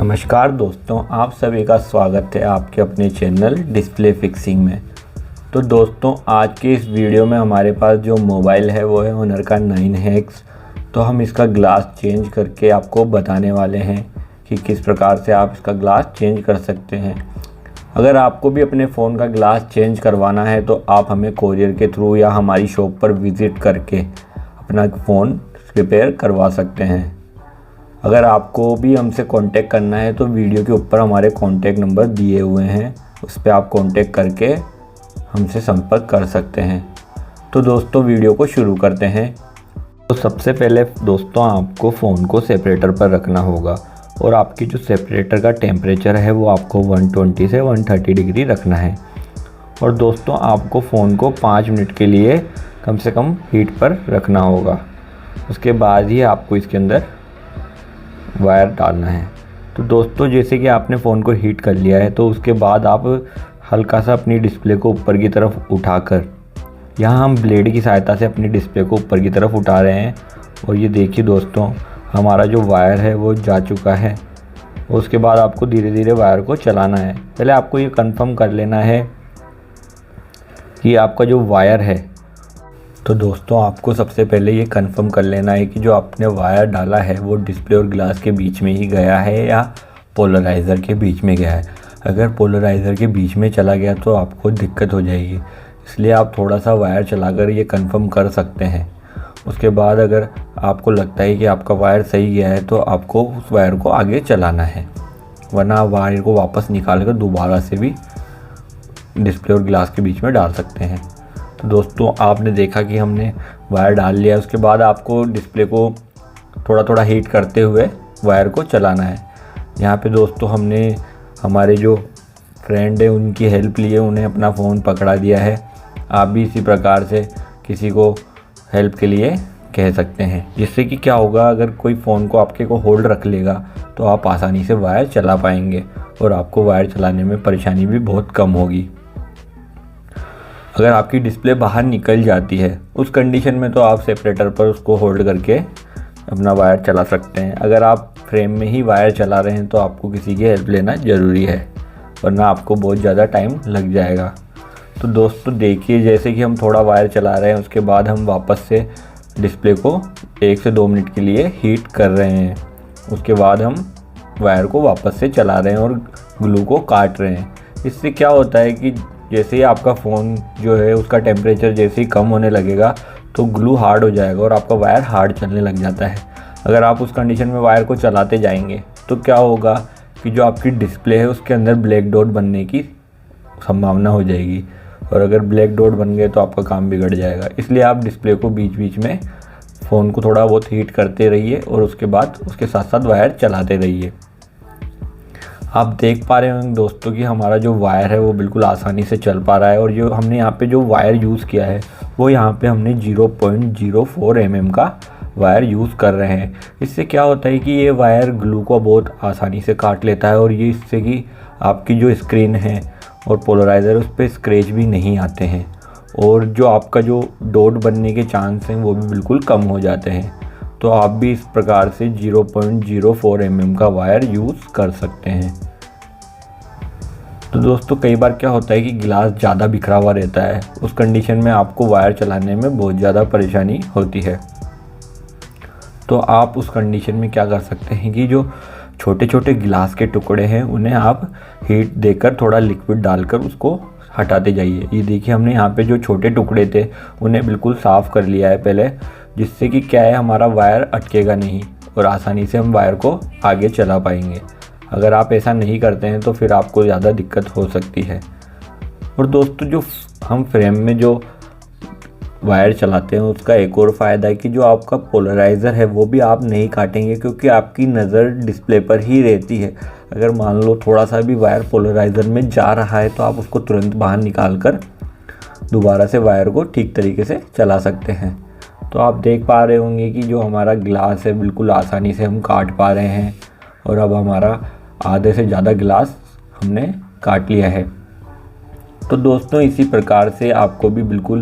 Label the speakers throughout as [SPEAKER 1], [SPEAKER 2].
[SPEAKER 1] नमस्कार दोस्तों, आप सभी का स्वागत है आपके अपने चैनल डिस्प्ले फिक्सिंग में। तो दोस्तों, आज के इस वीडियो में हमारे पास जो मोबाइल है वो है होनर का 9X। तो हम इसका ग्लास चेंज करके आपको बताने वाले हैं कि किस प्रकार से आप इसका ग्लास चेंज कर सकते हैं। अगर आपको भी अपने फ़ोन का ग्लास चेंज करवाना है तो आप हमें कोरियर के थ्रू या हमारी शॉप पर विज़िट करके अपना फ़ोन रिपेयर करवा सकते हैं। अगर आपको भी हमसे कांटेक्ट करना है तो वीडियो के ऊपर हमारे कांटेक्ट नंबर दिए हुए हैं, उस पर आप कांटेक्ट करके हमसे संपर्क कर सकते हैं। तो दोस्तों, वीडियो को शुरू करते हैं। तो सबसे पहले दोस्तों, आपको फ़ोन को सेपरेटर पर रखना होगा और आपकी जो सेपरेटर का टेम्परेचर है वो आपको 120 से 130 डिग्री रखना है। और दोस्तों, आपको फ़ोन को 5 मिनट के लिए कम से कम हीट पर रखना होगा। उसके बाद ही आपको इसके अंदर वायर डालना है। तो दोस्तों, जैसे कि आपने फ़ोन को हीट कर लिया है तो उसके बाद आप हल्का सा अपनी डिस्प्ले को ऊपर की तरफ उठाकर, यहाँ हम ब्लेड की सहायता से अपनी डिस्प्ले को ऊपर की तरफ उठा रहे हैं। और ये देखिए दोस्तों, हमारा जो वायर है वो जा चुका है। उसके बाद आपको धीरे धीरे वायर को चलाना है। पहले आपको ये कंफर्म कर लेना है कि आपका जो वायर है, तो दोस्तों आपको सबसे पहले ये कंफर्म कर लेना है कि जो आपने वायर डाला है वो डिस्प्ले और ग्लास के बीच में ही गया है या पोलराइज़र के बीच में गया है। अगर पोलराइज़र के बीच में चला गया तो आपको दिक्कत हो जाएगी, इसलिए आप थोड़ा सा वायर चलाकर ये कंफर्म कर सकते हैं। उसके बाद अगर आपको लगता है कि आपका वायर सही गया है तो आपको उस वायर को आगे चलाना है, वरना आप वायर को वापस निकाल कर दोबारा से भी डिस्प्ले और ग्लास के बीच में डाल सकते हैं। तो दोस्तों, आपने देखा कि हमने वायर डाल लिया। उसके बाद आपको डिस्प्ले को थोड़ा थोड़ा हीट करते हुए वायर को चलाना है। यहाँ पे दोस्तों हमने हमारे जो फ्रेंड है उनकी हेल्प ली है, उन्हें अपना फ़ोन पकड़ा दिया है। आप भी इसी प्रकार से किसी को हेल्प के लिए कह सकते हैं, जिससे कि क्या होगा, अगर कोई फ़ोन को आपके को होल्ड रख लेगा तो आप आसानी से वायर चला पाएंगे और आपको वायर चलाने में परेशानी भी बहुत कम होगी। अगर आपकी डिस्प्ले बाहर निकल जाती है उस कंडीशन में तो आप सेपरेटर पर उसको होल्ड करके अपना वायर चला सकते हैं। अगर आप फ्रेम में ही वायर चला रहे हैं तो आपको किसी की हेल्प लेना ज़रूरी है, वरना आपको बहुत ज़्यादा टाइम लग जाएगा। तो दोस्तों देखिए, जैसे कि हम थोड़ा वायर चला रहे हैं उसके बाद हम वापस से डिस्प्ले को 1 से 2 मिनट के लिए हीट कर रहे हैं। उसके बाद हम वायर को वापस से चला रहे हैं और ग्लू को काट रहे हैं। इससे क्या होता है कि जैसे ही आपका फ़ोन जो है उसका टेम्परेचर जैसे ही कम होने लगेगा तो ग्लू हार्ड हो जाएगा और आपका वायर हार्ड चलने लग जाता है। अगर आप उस कंडीशन में वायर को चलाते जाएंगे तो क्या होगा कि जो आपकी डिस्प्ले है उसके अंदर ब्लैक डॉट बनने की संभावना हो जाएगी, और अगर ब्लैक डॉट बन गए तो आपका काम बिगड़ जाएगा। इसलिए आप डिस्प्ले को बीच बीच में फ़ोन को थोड़ा बहुत हीट करते रहिए और उसके बाद उसके साथ साथ वायर चलाते रहिए। आप देख पा रहे होंगे दोस्तों कि हमारा जो वायर है वो बिल्कुल आसानी से चल पा रहा है। और जो हमने यहाँ पे जो वायर यूज़ किया है वो यहाँ पे हमने 0.04 mm का वायर यूज़ कर रहे हैं। इससे क्या होता है कि ये वायर ग्लू को बहुत आसानी से काट लेता है और ये इससे कि आपकी जो स्क्रीन है और पोलराइज़र उस पर स्क्रैच भी नहीं आते हैं, और जो आपका जो डॉट बनने के चांस हैं वो भी बिल्कुल कम हो जाते हैं। तो आप भी इस प्रकार से 0.04 mm का वायर यूज़ कर सकते हैं। तो दोस्तों, कई बार क्या होता है कि गिलास ज़्यादा बिखरा हुआ रहता है, उस कंडीशन में आपको वायर चलाने में बहुत ज़्यादा परेशानी होती है। तो आप उस कंडीशन में क्या कर सकते हैं कि जो छोटे छोटे गिलास के टुकड़े हैं उन्हें आप हीट देकर थोड़ा लिक्विड डालकर उसको हटाते जाइए। ये देखिए, हमने यहाँ पे जो छोटे टुकड़े थे उन्हें बिल्कुल साफ़ कर लिया है पहले, जिससे कि क्या है, हमारा वायर अटकेगा नहीं और आसानी से हम वायर को आगे चला पाएंगे। अगर आप ऐसा नहीं करते हैं तो फिर आपको ज़्यादा दिक्कत हो सकती है। और दोस्तों, जो हम फ्रेम में जो वायर चलाते हैं उसका एक और फ़ायदा है कि जो आपका पोलराइज़र है वो भी आप नहीं काटेंगे, क्योंकि आपकी नज़र डिस्प्ले पर ही रहती है। अगर मान लो थोड़ा सा भी वायर पोलराइज़र में जा रहा है तो आप उसको तुरंत बाहर निकाल कर दोबारा से वायर को ठीक तरीके से चला सकते हैं। तो आप देख पा रहे होंगे कि जो हमारा ग्लास है बिल्कुल आसानी से हम काट पा रहे हैं, और अब हमारा आधे से ज़्यादा गिलास हमने काट लिया है। तो दोस्तों, इसी प्रकार से आपको भी बिल्कुल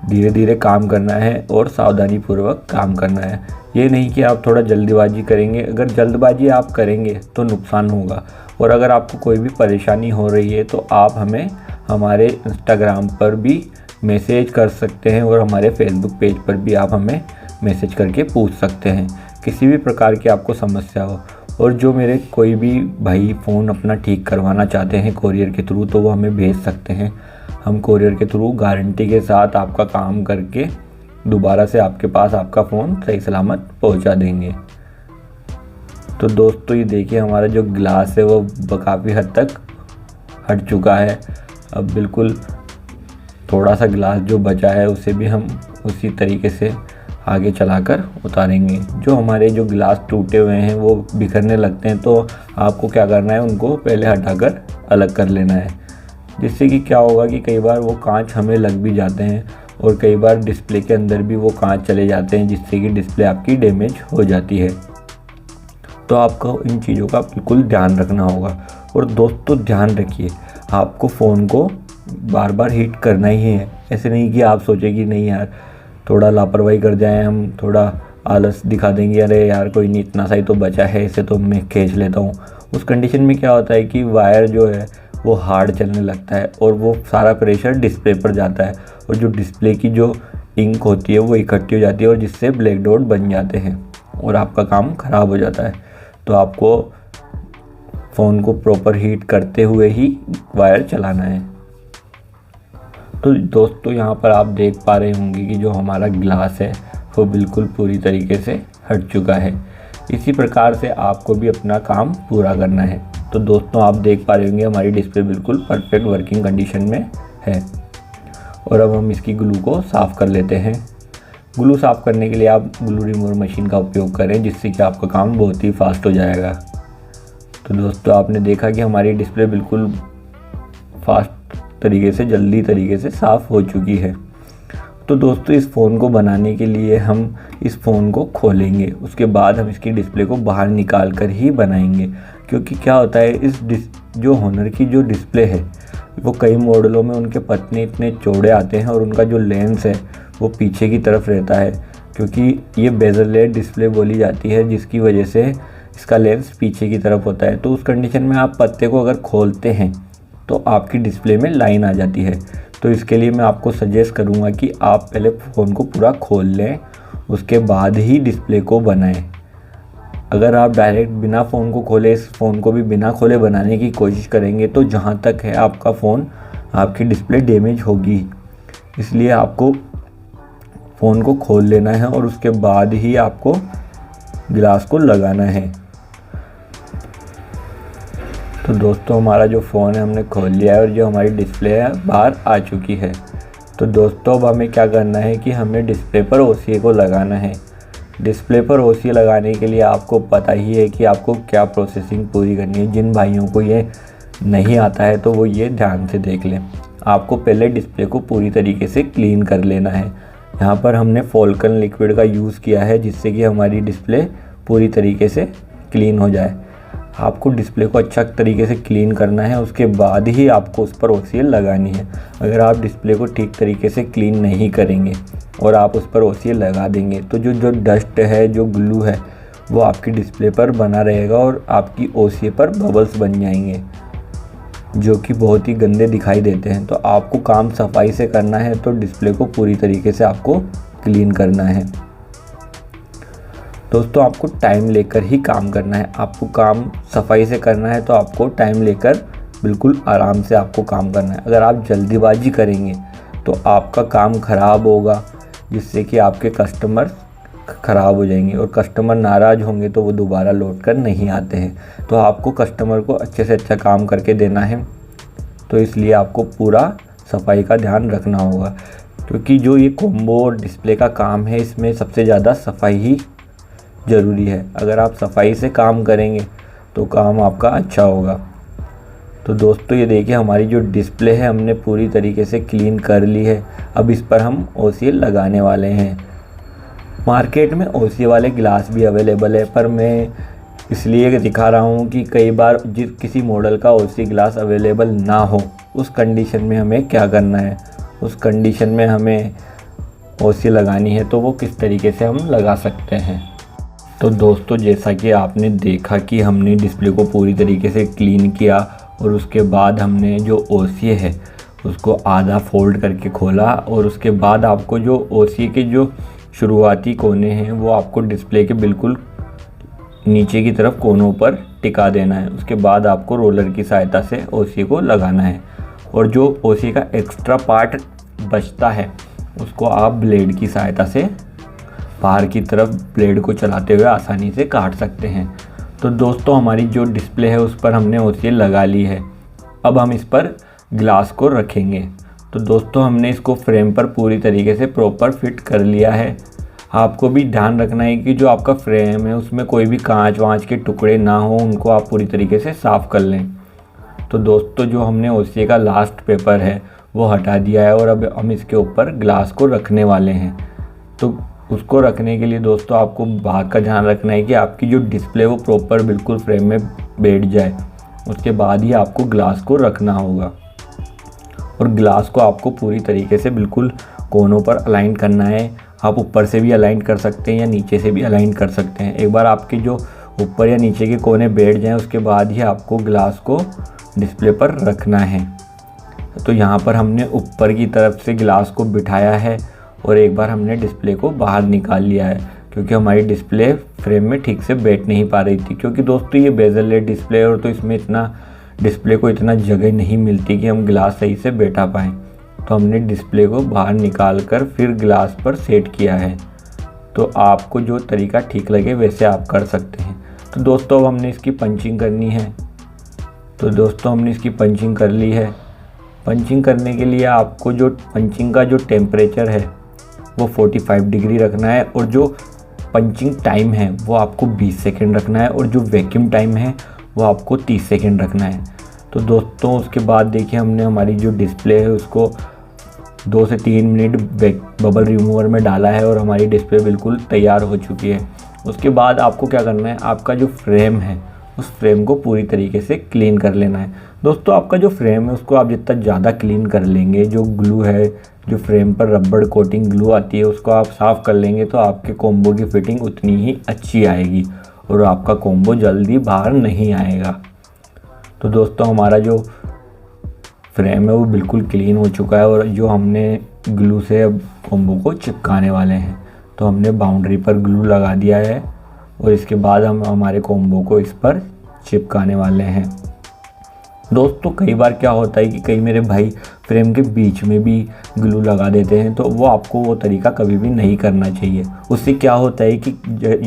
[SPEAKER 1] धीरे धीरे काम करना है और सावधानीपूर्वक काम करना है। ये नहीं कि आप थोड़ा जल्दबाजी करेंगे। अगर जल्दबाजी आप करेंगे तो नुकसान होगा। और अगर आपको कोई भी परेशानी हो रही है तो आप हमें हमारे इंस्टाग्राम पर भी मैसेज कर सकते हैं और हमारे फेसबुक पेज पर भी आप हमें मैसेज करके पूछ सकते हैं किसी भी प्रकार की आपको समस्या हो। और जो मेरे कोई भी भाई फ़ोन अपना ठीक करवाना चाहते हैं कोरियर के थ्रू, तो वो हमें भेज सकते हैं। हम कोरियर के थ्रू गारंटी के साथ आपका काम करके दोबारा से आपके पास आपका फ़ोन सही सलामत पहुंचा देंगे। तो दोस्तों ये देखिए हमारा जो ग्लास है वो काफ़ी हद तक हट चुका है। अब बिल्कुल थोड़ा सा ग्लास जो बचा है उसे भी हम उसी तरीके से आगे चलाकर उतारेंगे। जो हमारे जो ग्लास टूटे हुए हैं वो बिखरने लगते हैं, तो आपको क्या करना है, उनको पहले हटाकर अलग कर लेना है। जिससे कि क्या होगा कि कई बार वो कांच हमें लग भी जाते हैं और कई बार डिस्प्ले के अंदर भी वो कांच चले जाते हैं, जिससे कि डिस्प्ले आपकी डैमेज हो जाती है। तो आपको इन चीज़ों का बिल्कुल ध्यान रखना होगा। और दोस्तों ध्यान रखिए, आपको फ़ोन को बार बार हीट करना ही है। ऐसे नहीं कि आप सोचें कि नहीं यार थोड़ा लापरवाही कर जाएं, हम थोड़ा आलस दिखा देंगे, अरे यार कोई नहीं इतना सा ही तो बचा है, इसे तो मैं खींच लेता हूँ। उस कंडीशन में क्या होता है कि वायर जो है वो हार्ड चलने लगता है और वो सारा प्रेशर डिस्प्ले पर जाता है और जो डिस्प्ले की जो इंक होती है वो इकट्ठी हो जाती है और जिससे ब्लैक डॉट बन जाते हैं और आपका काम ख़राब हो जाता है। तो आपको फ़ोन को प्रॉपर हीट करते हुए ही वायर चलाना है। तो दोस्तों यहाँ पर आप देख पा रहे होंगे कि जो हमारा ग्लास है वो बिल्कुल पूरी तरीके से हट चुका है। इसी प्रकार से आपको भी अपना काम पूरा करना है। तो दोस्तों आप देख पा रहे होंगे हमारी डिस्प्ले बिल्कुल परफेक्ट वर्किंग कंडीशन में है। और अब हम इसकी ग्लू को साफ़ कर लेते हैं। ग्लू साफ़ करने के लिए आप ग्लू रिमूवर मशीन का उपयोग करें, जिससे कि आपका काम बहुत ही फास्ट हो जाएगा। तो दोस्तों आपने देखा कि हमारी डिस्प्ले बिल्कुल फास्ट तरीके से जल्दी तरीके से साफ़ हो चुकी है। तो दोस्तों इस फ़ोन को बनाने के लिए हम इस फ़ोन को खोलेंगे, उसके बाद हम इसकी डिस्प्ले को बाहर निकाल कर ही बनाएंगे। क्योंकि क्या होता है जो हॉनर की जो डिस्प्ले है वो कई मॉडलों में उनके पत्ने इतने चौड़े आते हैं और उनका जो लेंस है वो पीछे की तरफ रहता है, क्योंकि ये बेजल डिस्प्ले बोली जाती है, जिसकी वजह से इसका लेंस पीछे की तरफ होता है। तो उस कंडीशन में आप पत्ते को अगर खोलते हैं तो आपकी डिस्प्ले में लाइन आ जाती है। तो इसके लिए मैं आपको सजेस्ट करूंगा कि आप पहले फ़ोन को पूरा खोल लें, उसके बाद ही डिस्प्ले को बनाएं। अगर आप डायरेक्ट बिना फ़ोन को खोले इस फ़ोन को भी बिना खोले बनाने की कोशिश करेंगे तो जहां तक है आपका फ़ोन आपकी डिस्प्ले डैमेज होगी। इसलिए आपको फ़ोन को खोल लेना है और उसके बाद ही आपको ग्लास को लगाना है। तो दोस्तों हमारा जो फ़ोन है हमने खोल लिया है और जो हमारी डिस्प्ले है बाहर आ चुकी है। तो दोस्तों अब हमें क्या करना है कि हमें डिस्प्ले पर OCA को लगाना है। डिस्प्ले पर OCA लगाने के लिए आपको पता ही है कि आपको क्या प्रोसेसिंग पूरी करनी है। जिन भाइयों को ये नहीं आता है तो वो ये ध्यान से देख लें। आपको पहले डिस्प्ले को पूरी तरीके से क्लीन कर लेना है। यहाँ पर हमने फॉल्कन लिक्विड का यूज़ किया है, जिससे कि हमारी डिस्प्ले पूरी तरीके से क्लीन हो जाए। आपको डिस्प्ले को अच्छा तरीके से क्लीन करना है, उसके बाद ही आपको उस पर OCA लगानी है। अगर आप डिस्प्ले को ठीक तरीके से क्लीन नहीं करेंगे और आप उस पर OCA लगा देंगे तो जो डस्ट है, जो ग्लू है, वो आपकी डिस्प्ले पर बना रहेगा और आपकी OCA पर बबल्स बन जाएंगे, जो कि बहुत ही गंदे दिखाई देते हैं। तो आपको काम सफाई से करना है, तो डिस्प्ले को पूरी तरीके से आपको क्लीन करना है। दोस्तों आपको टाइम लेकर ही काम करना है। आपको काम सफाई से करना है तो आपको टाइम लेकर बिल्कुल आराम से आपको काम करना है। अगर आप जल्दीबाजी करेंगे तो आपका काम ख़राब होगा, जिससे कि आपके कस्टमर ख़राब हो जाएंगे और कस्टमर नाराज़ होंगे तो वो दोबारा लौट कर नहीं आते हैं। तो आपको कस्टमर को अच्छे से अच्छा काम करके देना है, तो इसलिए आपको पूरा सफाई का ध्यान रखना होगा। क्योंकि जो ये कॉम्बो और डिस्प्ले का काम है इसमें सबसे ज़्यादा सफाई ही ज़रूरी है। अगर आप सफाई से काम करेंगे तो काम आपका अच्छा होगा। तो दोस्तों ये देखिए हमारी जो डिस्प्ले है हमने पूरी तरीके से क्लीन कर ली है। अब इस पर हम OCA लगाने वाले हैं। मार्केट में OCA वाले ग्लास भी अवेलेबल है, पर मैं इसलिए दिखा रहा हूँ कि कई बार किसी मॉडल का OCA ग्लास अवेलेबल ना हो, उस कंडीशन में हमें क्या करना है, उस कंडीशन में हमें OCA लगानी है तो वो किस तरीके से हम लगा सकते हैं। तो दोस्तों जैसा कि आपने देखा कि हमने डिस्प्ले को पूरी तरीके से क्लीन किया और उसके बाद हमने जो ओसीए है उसको आधा फोल्ड करके खोला और उसके बाद आपको जो ओसीए के जो शुरुआती कोने हैं वो आपको डिस्प्ले के बिल्कुल नीचे की तरफ कोनों पर टिका देना है। उसके बाद आपको रोलर की सहायता से ओसीए को लगाना है और जो ओसीए का एक्स्ट्रा पार्ट बचता है उसको आप ब्लेड की सहायता से बाहर की तरफ ब्लेड को चलाते हुए आसानी से काट सकते हैं। तो दोस्तों हमारी जो डिस्प्ले है उस पर हमने ओसीए लगा ली है। अब हम इस पर ग्लास को रखेंगे। तो दोस्तों हमने इसको फ्रेम पर पूरी तरीके से प्रॉपर फिट कर लिया है। आपको भी ध्यान रखना है कि जो आपका फ्रेम है उसमें कोई भी कांच वाँच के टुकड़े ना हो, उनको आप पूरी तरीके से साफ़ कर लें। तो दोस्तों जो हमने ओसीए का लास्ट पेपर है वो हटा दिया है और अब हम इसके ऊपर ग्लास को रखने वाले हैं। तो उसको रखने के लिए दोस्तों आपको बात का ध्यान रखना है कि आपकी जो डिस्प्ले वो प्रॉपर बिल्कुल फ्रेम में बैठ जाए, उसके बाद ही आपको ग्लास को रखना होगा। और ग्लास को आपको पूरी तरीके से बिल्कुल कोनों पर अलाइन करना है। आप ऊपर से भी अलाइन कर सकते हैं या नीचे से भी अलाइन कर सकते हैं। एक बार आपके जो ऊपर या नीचे के कोने बैठ जाएं उसके बाद ही आपको ग्लास को डिस्प्ले पर रखना है। तो यहाँ पर हमने ऊपर की तरफ से ग्लास को बिठाया है और एक बार हमने डिस्प्ले को बाहर निकाल लिया है क्योंकि हमारी डिस्प्ले फ्रेम में ठीक से बैठ नहीं पा रही थी। क्योंकि दोस्तों ये बेजल डिस्प्ले और तो इसमें इतना डिस्प्ले को इतना जगह नहीं मिलती कि हम ग्लास सही से बैठा पाएँ। तो हमने डिस्प्ले को बाहर निकाल कर फिर ग्लास पर सेट किया है। तो आपको जो तरीका ठीक लगे वैसे आप कर सकते हैं। तो दोस्तों अब हमने इसकी पंचिंग करनी है। तो दोस्तों हमने इसकी पंचिंग कर ली है। पंचिंग करने के लिए आपको जो पंचिंग का जो टेम्परेचर है वो 45 डिग्री रखना है और जो पंचिंग टाइम है वो आपको 20 सेकेंड रखना है और जो वैक्यूम टाइम है वो आपको 30 सेकेंड रखना है। तो दोस्तों उसके बाद देखिए हमने हमारी जो डिस्प्ले है उसको 2 से 3 मिनट बबल रिमूवर में डाला है और हमारी डिस्प्ले बिल्कुल तैयार हो चुकी है। उसके बाद आपको क्या करना है, आपका जो फ्रेम है उस फ्रेम को पूरी तरीके से क्लीन कर लेना है। दोस्तों आपका जो फ्रेम है उसको आप जितना ज़्यादा क्लीन कर लेंगे, जो ग्लू है, जो फ्रेम पर रबड़ कोटिंग ग्लू आती है उसको आप साफ़ कर लेंगे तो आपके कॉम्बो की फिटिंग उतनी ही अच्छी आएगी और आपका कॉम्बो जल्दी बाहर नहीं आएगा। तो दोस्तों हमारा जो फ्रेम है वो बिल्कुल क्लीन हो चुका है और जो हमने ग्लू से अब कॉम्बो को चिपकाने वाले हैं। तो हमने बाउंड्री पर ग्लू लगा दिया है और इसके बाद हम हमारे कॉम्बो को इस पर चिपकाने वाले हैं। दोस्तों कई बार क्या होता है कि कई मेरे भाई फ्रेम के बीच में भी ग्लू लगा देते हैं, तो वो आपको वो तरीका कभी भी नहीं करना चाहिए। उससे क्या होता है कि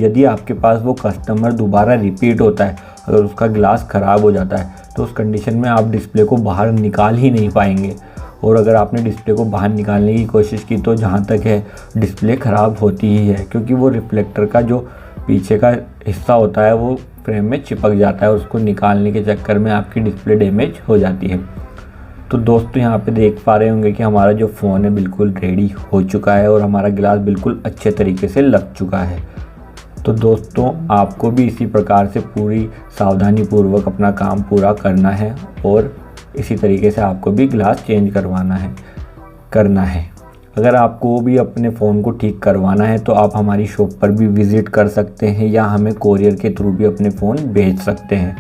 [SPEAKER 1] यदि आपके पास वो कस्टमर दोबारा रिपीट होता है, अगर उसका ग्लास ख़राब हो जाता है तो उस कंडीशन में आप डिस्प्ले को बाहर निकाल ही नहीं पाएंगे। और अगर आपने डिस्प्ले को बाहर निकालने की कोशिश की तो जहाँ तक है डिस्प्ले ख़राब होती ही है, क्योंकि वो रिफ्लेक्टर का जो पीछे का हिस्सा होता है वो फ्रेम में चिपक जाता है और उसको निकालने के चक्कर में आपकी डिस्प्ले डैमेज हो जाती है। तो दोस्तों यहाँ पे देख पा रहे होंगे कि हमारा जो फ़ोन है बिल्कुल रेडी हो चुका है और हमारा ग्लास बिल्कुल अच्छे तरीके से लग चुका है। तो दोस्तों आपको भी इसी प्रकार से पूरी सावधानी पूर्वक अपना काम पूरा करना है और इसी तरीके से आपको भी ग्लास चेंज करना है। अगर आपको भी अपने फ़ोन को ठीक करवाना है तो आप हमारी शॉप पर भी विज़िट कर सकते हैं या हमें कोरियर के थ्रू भी अपने फ़ोन भेज सकते हैं।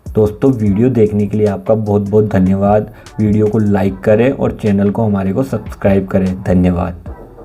[SPEAKER 1] दोस्तों वीडियो देखने के लिए आपका बहुत बहुत धन्यवाद। वीडियो को लाइक करें और चैनल को हमारे को सब्सक्राइब करें। धन्यवाद।